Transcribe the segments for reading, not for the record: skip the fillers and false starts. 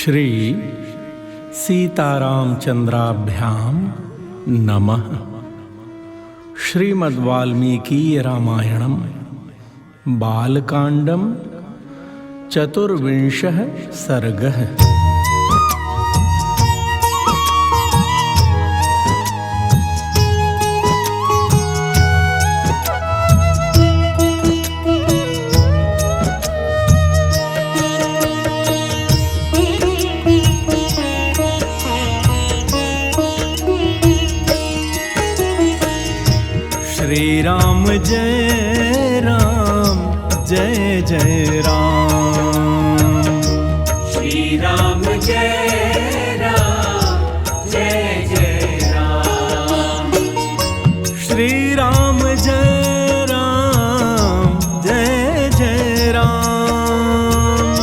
श्री सीतारामचंद्राभ्याम नमः। श्रीमद्वाल्मीकी रामायणम बालकांडम चतुर्विंशः सर्गः। श्री राम जय राम जय जय राम। श्री राम जय राम जय जय राम। श्री राम जय राम जय जय राम।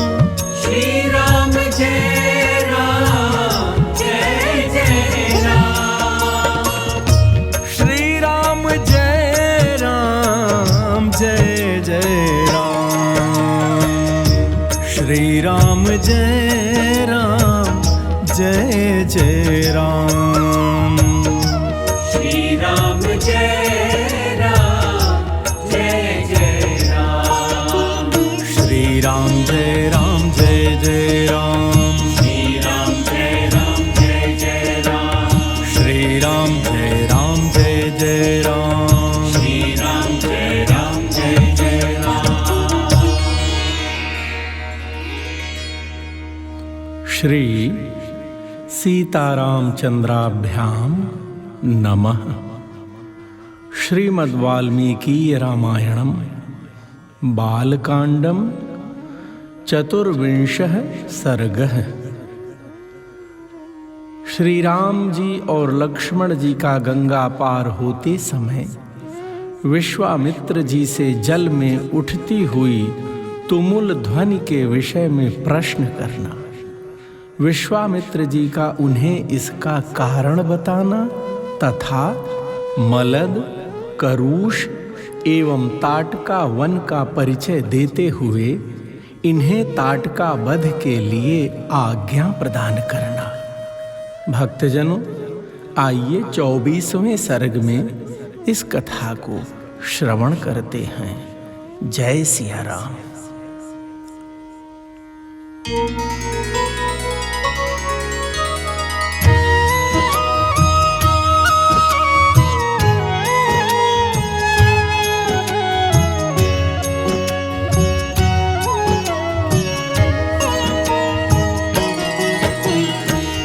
श्री राम जय राम जय जय राम। श्री राम जय राम जय जय राम। श्री राम जय राम जय जय राम। श्री राम जय राम जय जय राम। श्री राम जय राम जय जय राम। श्री राम जय राम जय जय राम। श्री राम जय राम जय जय राम। श्री राम जय राम जय जय राम। श्री सीतारामचंद्राभ्याम नमः। श्रीमद्वाल्मीकी रामायणम बालकांडम चतुर्विंशः सर्गः। श्री राम जी और लक्ष्मण जी का गंगा पार होते समय विश्वामित्र जी से जल में उठती हुई तुमुल ध्वनि के विषय में प्रश्न करना, विश्वामित्र जी का उन्हें इसका कारण बताना तथा मलद, करूष एवं ताटका वन का परिचय देते हुए इन्हें ताटका वध के लिए आज्ञा प्रदान करना। भक्तजनों, आइए 24वें सर्ग में इस कथा को श्रवण करते हैं। जय सिया राम।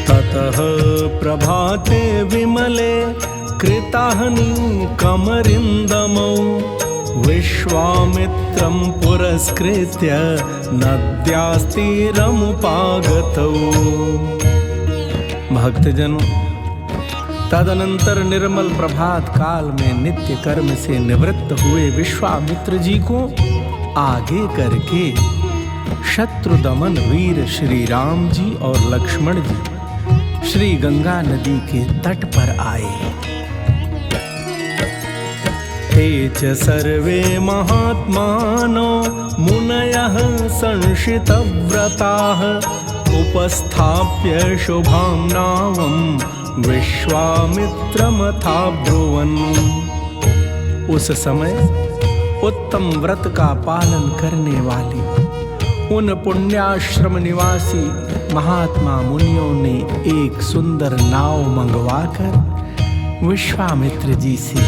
ततः प्रभाते विमले कृताहनि कमरिन्दमौ विश्वामित्रं पुरस्कृत्य नद्यास्तीरमुपागतौ। भक्तजनों, तदनंतर निर्मल प्रभात काल में नित्य कर्म से निवृत्त हुए विश्वामित्र जी को आगे करके शत्रु दमन वीर श्री राम जी और लक्ष्मण जी श्री गंगा नदी के तट पर आए। ते च सर्वे महात्मानो मुनयः संशितव्रताः उपस्थाप्य शुभां नावं विश्वामित्रमथाब्रुवन्। उस समय उत्तम व्रत का पालन करने वाले उन पुण्याश्रम निवासी महात्मा मुनियों ने एक सुंदर नाव मंगवाकर विश्वामित्र जी से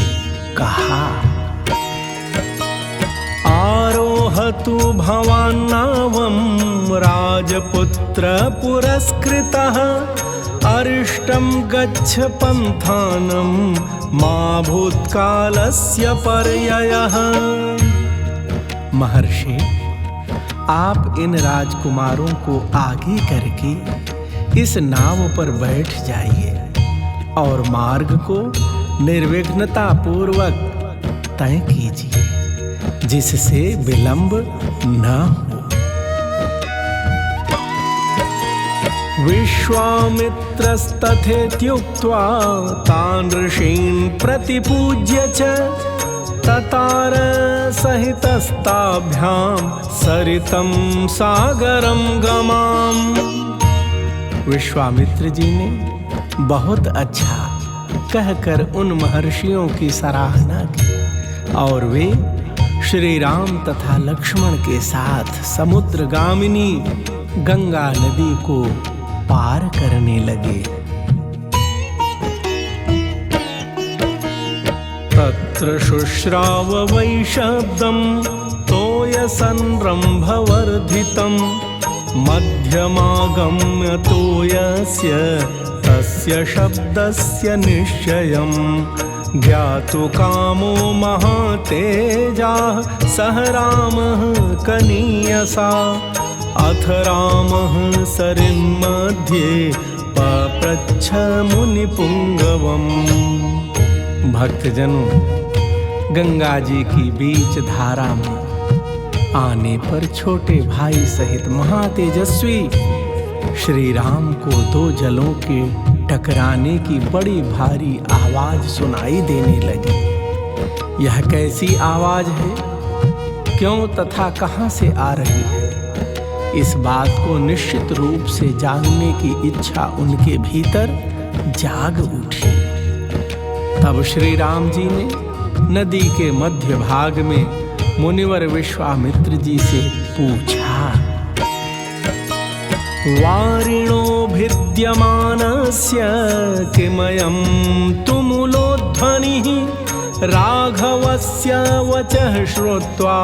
कहा, आरोहतु भवान् नावं राजपुत्र पुरस्कृतः अरिष्टं गच्छ पन्थानं मा भूतकालस्य पर्ययः। महर्षि, आप इन राजकुमारों को आगे करके इस नाव पर बैठ जाइए और मार्ग को निर्विघ्नता पूर्वक तय कीजिए, जिससे विलंब न हो। विश्वामित्रस्तथेत्युक्त्वा तान् ऋषीन् प्रतिपूज्य च ततार सहितस्ताभ्यां सरितं सागरं गमाम्। विश्वामित्र जी ने बहुत अच्छा कहकर उन महर्षियों की सराहना की और वे श्री राम तथा लक्ष्मण के साथ समुद्रगामिनी गंगा नदी को पार करने लगे। तत्र शुश्राव वै शब्दं तोयसंरम्भवर्धितं मध्यमागम्य तोयस्य तस्य शब्दस्य निश्चयं ज्ञातु कामो महातेजाः सह रामः कनीयसा अथ रामः सरिन्मध्ये पप्रच्छ मुनिपुंगवम्। भक्तजनों, गंगा जी की बीच धारा में आने पर छोटे भाई सहित महातेजस्वी श्री राम को दो जलों के टकराने की बड़ी भारी आवाज सुनाई देने लगी। यह कैसी आवाज है, क्यों तथा कहां से आ रही है, इस बात को निश्चित रूप से जानने की इच्छा उनके भीतर जाग उठी। तब श्री राम जी ने नदी के मध्य भाग में मुनिवर विश्वामित्र जी से पूछा, वारिणो भिद्यमानस्य किमयं तुमुलोध्वनिः राघवस्य वचः श्रुत्वा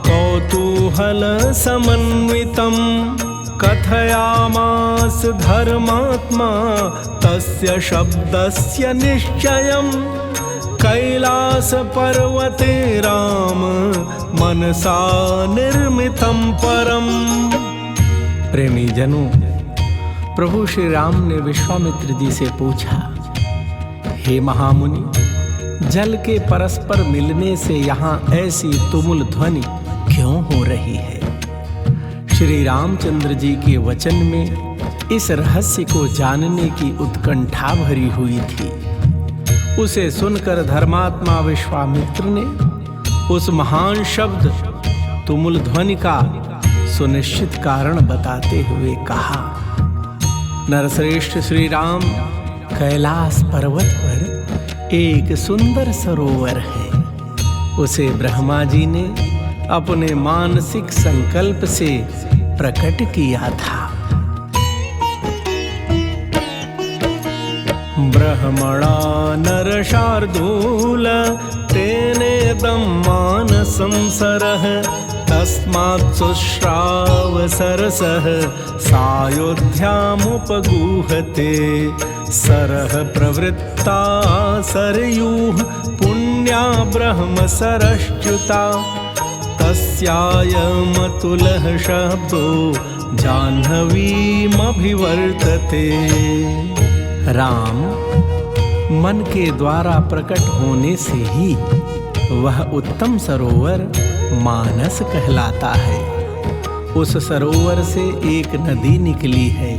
कौतूहल समन्वितं कथयामास धर्मात्मा तस्य शब्दस्य निश्चयम् कैलास पर्वते राम मनसा निर्मितं परम। प्रेमी जनों, प्रभु श्री राम ने विश्वामित्र जी से पूछा, हे महामुनि, जल के परस्पर मिलने से यहाँ ऐसी तुमुल ध्वनि क्यों हो रही है? श्री रामचंद्र जी के वचन में इस रहस्य को जानने की उत्कंठा भरी हुई थी। उसे सुनकर धर्मात्मा विश्वामित्र ने उस महान शब्द तुमुल ध्वनि का सुनिश्चित कारण बताते हुए कहा, नरश्रेष्ठ श्री राम, कैलाश पर्वत पर एक सुंदर सरोवर है। उसे ब्रह्मा जी ने अपने मानसिक संकल्प से प्रकट किया था। ब्रह्मणा नरशार्दूल तेनेदं मानसं सरः तस्मात् शुश्राव सरसः सायोध्यामुपगूहते सरः प्रवृत्ता सरयूः पुण्या ब्रह्म सरश्च्युता तस्यायमतुलः शब्दो जाह्नवीमभिवर्तते। राम मन के द्वारा प्रकट होने से ही वह उत्तम सरोवर मानस कहलाता है। उस सरोवर से एक नदी निकली है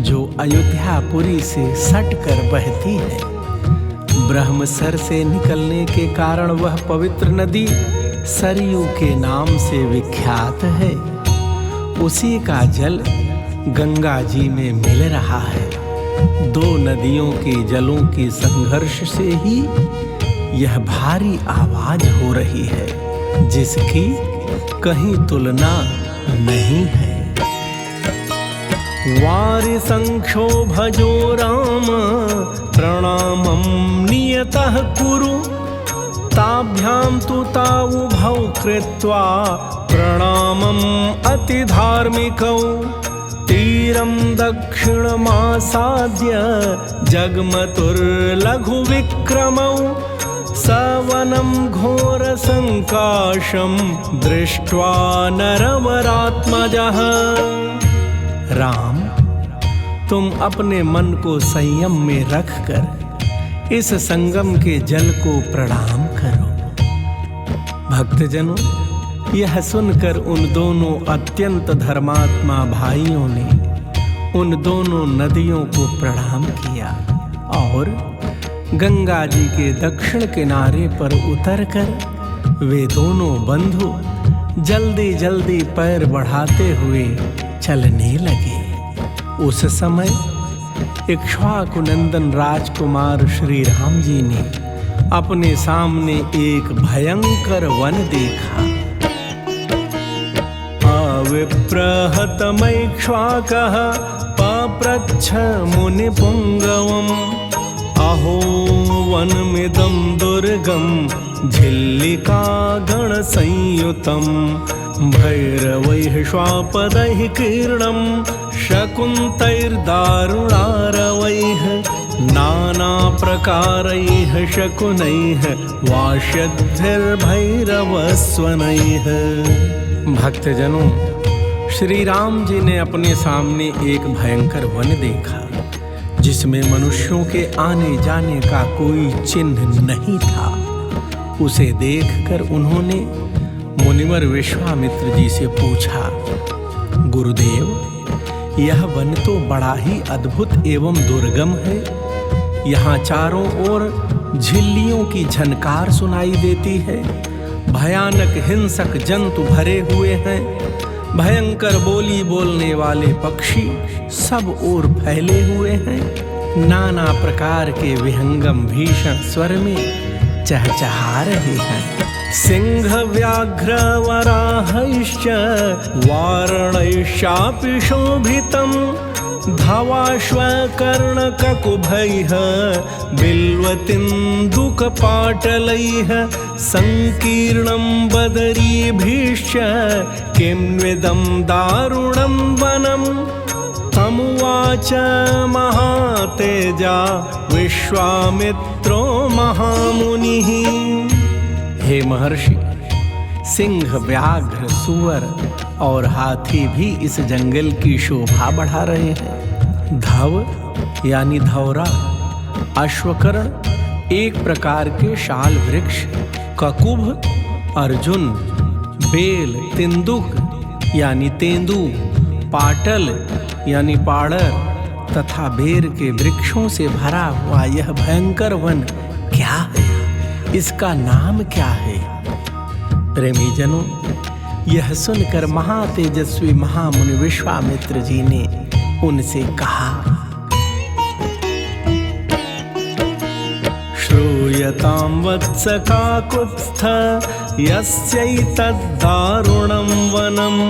जो अयोध्यापुरी से सटकर बहती है। ब्रह्मसर से निकलने के कारण वह पवित्र नदी सरयू के नाम से विख्यात है। उसी का जल गंगा जी में मिल रहा है। दो नदियों के जलों के संघर्ष से ही यह भारी आवाज हो रही है, जिसकी कहीं तुलना नहीं है। वारि संक्षोभजो राम प्रणामं नियतः कुरु ताभ्यां तु तावुभौ कृत्वा प्रणामम् अतिधार्मिकौ तीरं दक्षिणमासाद्य जगमतुर्लघुविक्रमौ सवनं घोरसंकाशं दृष्ट्वा नरवरात्मजः। राम, तुम अपने मन को संयम में रखकर इस संगम के जल को प्रणाम करो। भक्तजनों, यह सुनकर उन दोनों अत्यंत धर्मात्मा भाइयों ने उन दोनों नदियों को प्रणाम किया और गंगा जी के दक्षिण किनारे पर उतरकर वे दोनों बंधु जल्दी जल्दी पैर बढ़ाते हुए चलने लगे। उस समय इक्ष्वाकु नंदन राजकुमार श्री राम जी ने अपने सामने एक भयंकर वन देखा। अविप्रहतमैक्ष्वाकः पप्रच्छ मुनिपुङ्गवम् अहो वनमिदं दुर्गं झिल्लिकागणसंयुतं भैरवैः श्वापदैः कीर्णं शकुन्तैर्दारुणारवैः नानाप्रकारैः शकुनैः वाष्यद्भिर्भैरवस्वनैः। भक्तजनों, श्री राम जी ने अपने सामने एक भयंकर वन देखा जिसमें मनुष्यों के आने जाने का कोई चिन्ह नहीं था। उसे देखकर उन्होंने मुनिवर विश्वामित्र जी से पूछा, गुरुदेव, यह वन तो बड़ा ही अद्भुत एवं दुर्गम है। यहाँ चारों ओर झिल्लियों की झनकार सुनाई देती है, भयानक हिंसक जंतु भरे हुए हैं, भयंकर बोली बोलने वाले पक्षी सब ओर फैले हुए हैं, नाना प्रकार के विहंगम भीषण स्वर में चहचहा रहे हैं। सिंह व्याघ्र वराहश्च वारणैश्चापि शोभितं धवाश्वकर्णककुभैः बिल्वतिन्दुकपाटलैः संकीर्णं बदरीभिश्च किन्विदं दारुणं वनं तमुवाच महातेजा विश्वामित्रो महामुनिः। हे महर्षि, सिंह, व्याघ्र, सुअर और हाथी भी इस जंगल की शोभा बढ़ा रहे हैं। धव यानी धौरा, अश्वकर्ण एक प्रकार के शाल वृक्ष, ककुभ अर्जुन, बेल, तिंदुक यानी तेंदु, पाटल यानी पाड़र तथा बेर के वृक्षों से भरा हुआ यह भयंकर वन क्या है? इसका नाम क्या है? प्रेमी जनों, यह सुनकर महातेजस्वी महामुनि विश्वामित्र जी ने उनसे कहा, श्रूयतां वत्स काकुत्स्थ यस्यैतद्दारुणं वनम्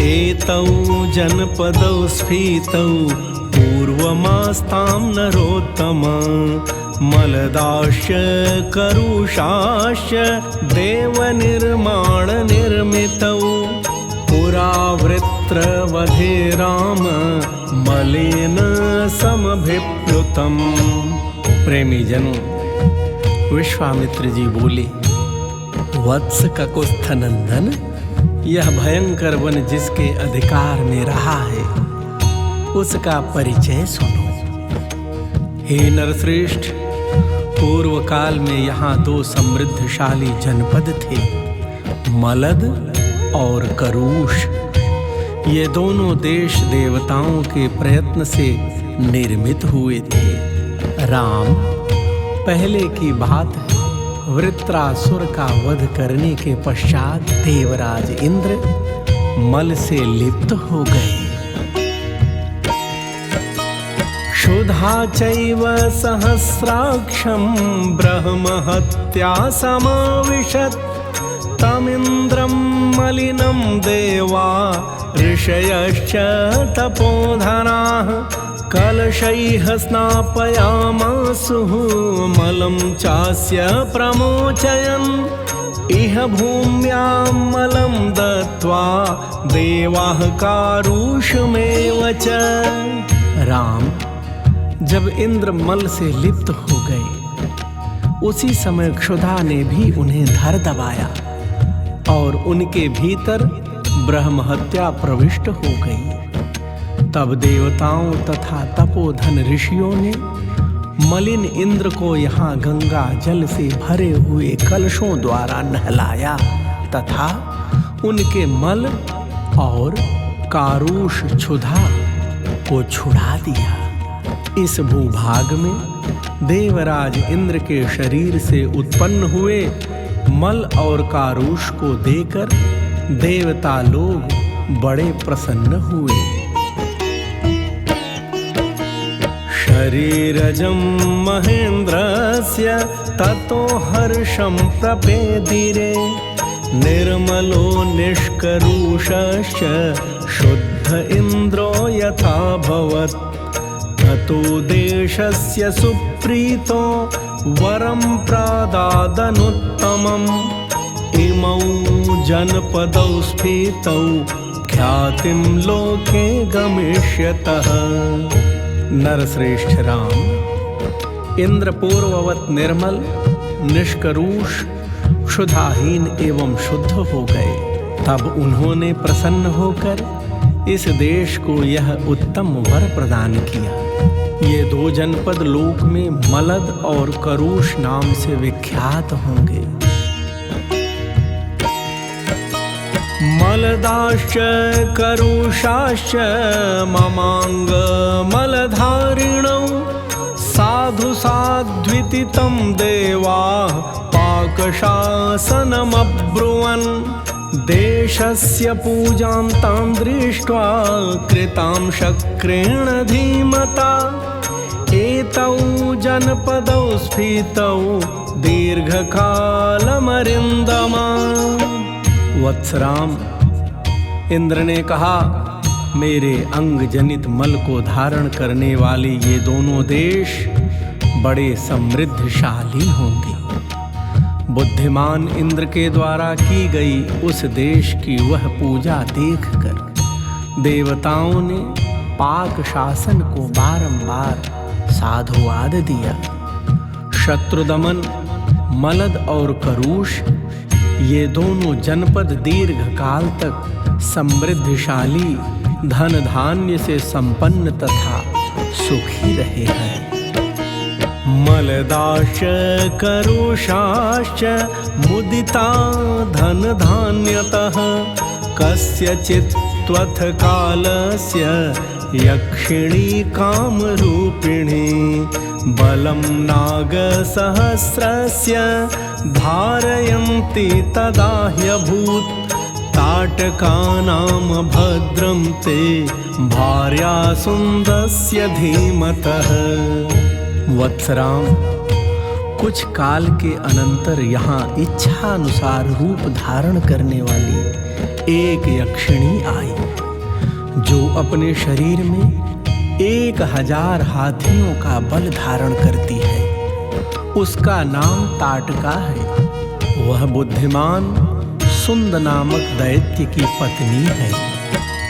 एतौ जनपदौ स्फीतौ पूर्वमास्तां नरोत्तम मलदाश्च करुषाश्च देवनिर्माणनिर्मितौ पुरावृत्रवधे राम मलेन समभिप्लुतम्। प्रेमी जनों, विश्वामित्र जी बोले, वत्स ककुत्स्थ नंदन, यह भयंकर वन जिसके अधिकार में रहा है उसका परिचय सुनो। हे नरश्रेष्ठ, पूर्व काल में यहाँ दो समृद्धशाली जनपद थे, मलद और करुष। ये दोनों देश देवताओं के प्रयत्न से निर्मित हुए थे। राम, पहले की बात है, वृत्रासुर का वध करने के पश्चात देवराज इंद्र मल से लिप्त हो गए। क्षुधा चैव सहस्राक्षं ब्रह्महत्या समाविशत् तमिन्द्रं मलिनं देवा ऋषयश्च तपोधनाः कलशैः स्नापयामासुः मलं चास्य प्रमोचयन् इह भूम्यां मलं दत्त्वा देवाः कारुषमेव च। राम, जब इंद्र मल से लिप्त हो गए उसी समय क्षुधा ने भी उन्हें धर दबाया और उनके भीतर ब्रह्महत्या प्रविष्ट हो गई। तब देवताओं तथा तपोधन ऋषियों ने मलिन इंद्र को यहाँ गंगा जल से भरे हुए कलशों द्वारा नहलाया तथा उनके मल और कारुष क्षुधा को छुड़ा दिया। इस भूभाग में देवराज इंद्र के शरीर से उत्पन्न हुए मल और कारुष को देकर देवता लोग बड़े प्रसन्न हुए। शरीरजं महेन्द्रस्य ततो हर्षं प्रपेदिरे निर्मलो निष्करुषश्च शुद्ध इन्द्रो यथाभवत् ततो देशस्य सुप्रीतो वरं प्रादादनुत्तमम् इमौ जनपदौ स्फीतौ ख्यातिं लोके गमिष्यतः। नरश्रेष्ठ राम, इंद्र पूर्ववत निर्मल, निष्करुष, क्षुधाहीन एवं शुद्ध हो गए। तब उन्होंने प्रसन्न होकर इस देश को यह उत्तम वर प्रदान किया। ये 2 जनपद लोक में मलद और करुष नाम से विख्यात होंगे। मलदाश्च करुषाश्च ममांग मलधारिणौ साधु साध्विति तं देवाः पाकशासनमब्रुवन् देशस्य पूजां तां दृष्ट्वा कृतां शक्रेण धीमता एतौ जनपदौ स्फीतौ दीर्घकालमरिन्दमा। वत्सराम, इंद्र ने कहा, मेरे अंग जनित मल को धारण करने वाले ये दोनों देश बड़े समृद्धशाली होंगे। बुद्धिमान इंद्र के द्वारा की गई उस देश की वह पूजा देखकर देवताओं ने पाक शासन को बारंबार साधुवाद दिया। शत्रुदमन, मलद और करुष ये दोनों जनपद दीर्घ काल तक समृद्धशाली, धन धान्य से संपन्न तथा सुखी रहे हैं। मलदाश्च करुषाश्च मुदिता धन धान्यतः कस्यचित्त्वथ कालस्य यक्षिणी कामरूपिणी बलं नागसहस्रस्य धारयन्ति तदा ह्यभूत् ताटकानां भद्रं ते भार्या सुन्दस्य धीमतः। वत्सराम, कुछ काल के अनंतर यहाँ इच्छानुसार रूप धारण करने वाली एक यक्षिणी आई, जो अपने शरीर में 1000 हाथियों का बल धारण करती है। उसका नाम ताटका है। वह बुद्धिमान सुंद नामक दैत्य की पत्नी है।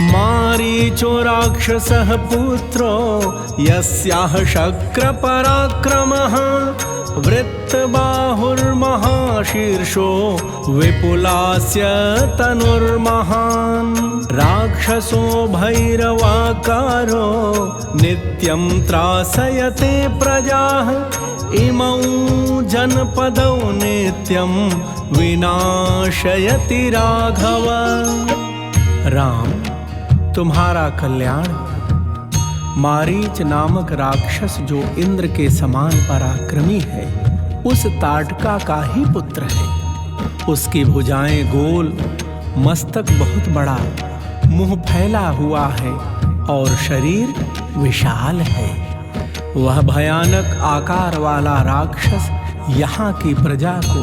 मारीचो राक्षसः पुत्रो यस्याः शक्र पराक्रमः वृत्तबाहुर्महाशीर्षो विपुलास्य तनुर्महान् राक्षसो भैरवाकारो नित्यं त्रासयते प्रजाः इमौ जनपदौ नित्यं विनाशयति राघव। राम, तुम्हारा कल्याण। मारीच नामक राक्षस जो इंद्र के समान पराक्रमी है, उस ताटका का ही पुत्र है। उसकी भुजाएं गोल, मस्तक बहुत बड़ा, मुंह फैला हुआ है और शरीर विशाल है। वह भयानक आकार वाला राक्षस यहाँ की प्रजा को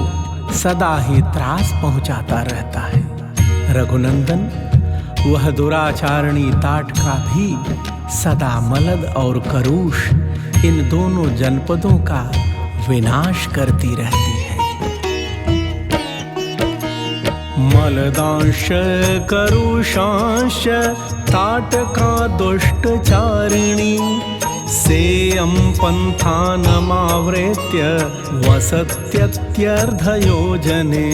सदा ही त्रास पहुंचाता रहता है। रघुनंदन, वह दुराचारणी ताटका भी सदा मलद और करुष इन दोनों जनपदों का विनाश करती रहती है। मलदांश करुषांश ताटका दुष्टचारिणी सेयं पंथानमावृत्य वसत्यत्यर्धयोजने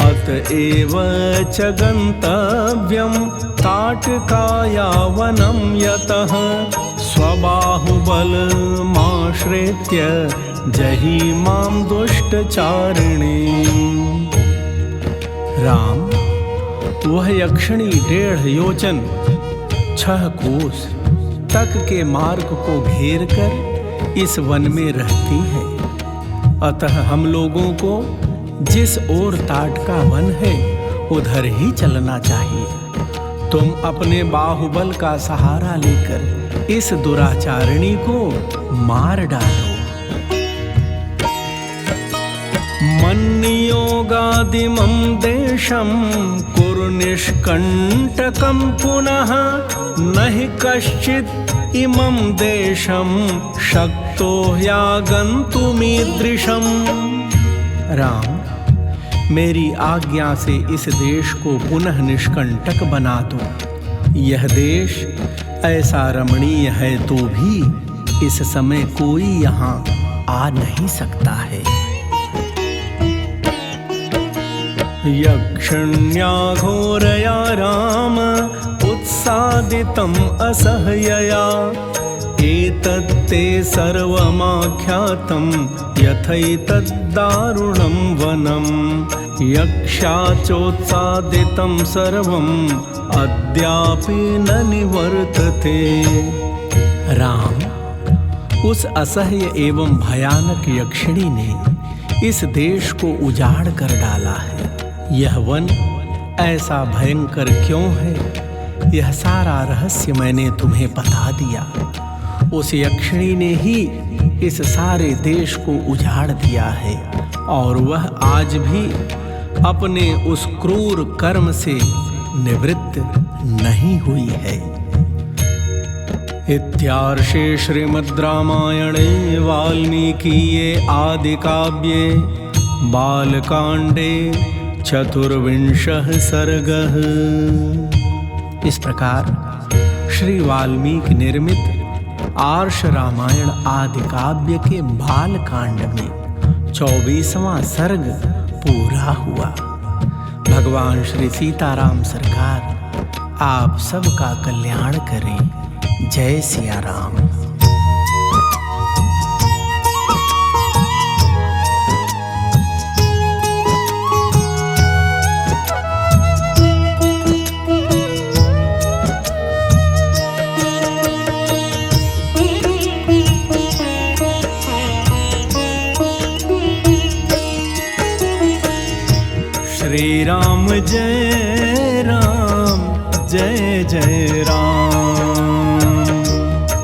अतएव च गन्तव्यं ताटकाया वनं यतः स्वबाहुबलमाश्रित्य जहि मां दुष्टचारिणी। राम, वह यक्षिणी 1.5 योजन 6 कोस तक के मार्ग को घेर कर इस वन में रहती है। अतः हम लोगों को जिस ओर ताटका वन है उधर ही चलना चाहिए। तुम अपने बाहुबल का सहारा लेकर इस दुराचारिणी को मार डालो। मन्नियोगादिमं देशं कुरु निष्कण्टकं पुनः न हि कश्चित् इमं देशं शक्तो ह्यागन्तुमीदृशम्। राम, मेरी आज्ञा से इस देश को पुनः निष्कंटक बना दो। यह देश ऐसा रमणीय है तो भी इस समय कोई यहाँ आ नहीं सकता है। यक्षिण्या घोरया राम उत्सादितम् असह्यया एतत्ते सर्वमाख्यातं यथैतद्दारुणं वनं यक्षा चोत्सादितं सर्वम् अद्यापि न निवर्तते। राम, उस असह्य एवं भयानक यक्षिणी ने इस देश को उजाड़ कर डाला है। यह वन ऐसा भयंकर क्यों है, यह सारा रहस्य मैंने तुम्हें बता दिया। उस यक्षिणी ने ही इस सारे देश को उजाड़ दिया है और वह आज भी अपने उस क्रूर कर्म से निवृत्त नहीं हुई है। इत्यार्षे श्रीमद् रामायणे वाल्मीकीये आदिकाव्ये बालकांडे चतुर्विंशः सर्गः। इस प्रकार श्री वाल्मीकि निर्मित आर्ष रामायण आदि काव्य के बालकांड में 24वां सर्ग पूरा हुआ। भगवान श्री सीताराम सरकार आप सबका कल्याण करें। जय सिया राम। श्री राम जय राम जय जय राम।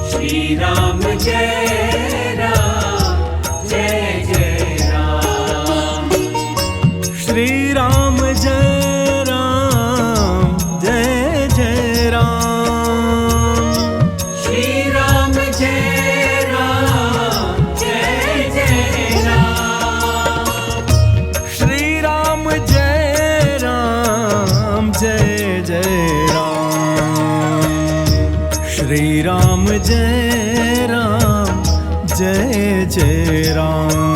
श्री राम जय राम जय जय राम। श्री राम जय राम जय जय राम। श्री राम जय राम जय जय राम। श्री राम जय राम जय जय राम। श्री राम जय राम जय जय राम।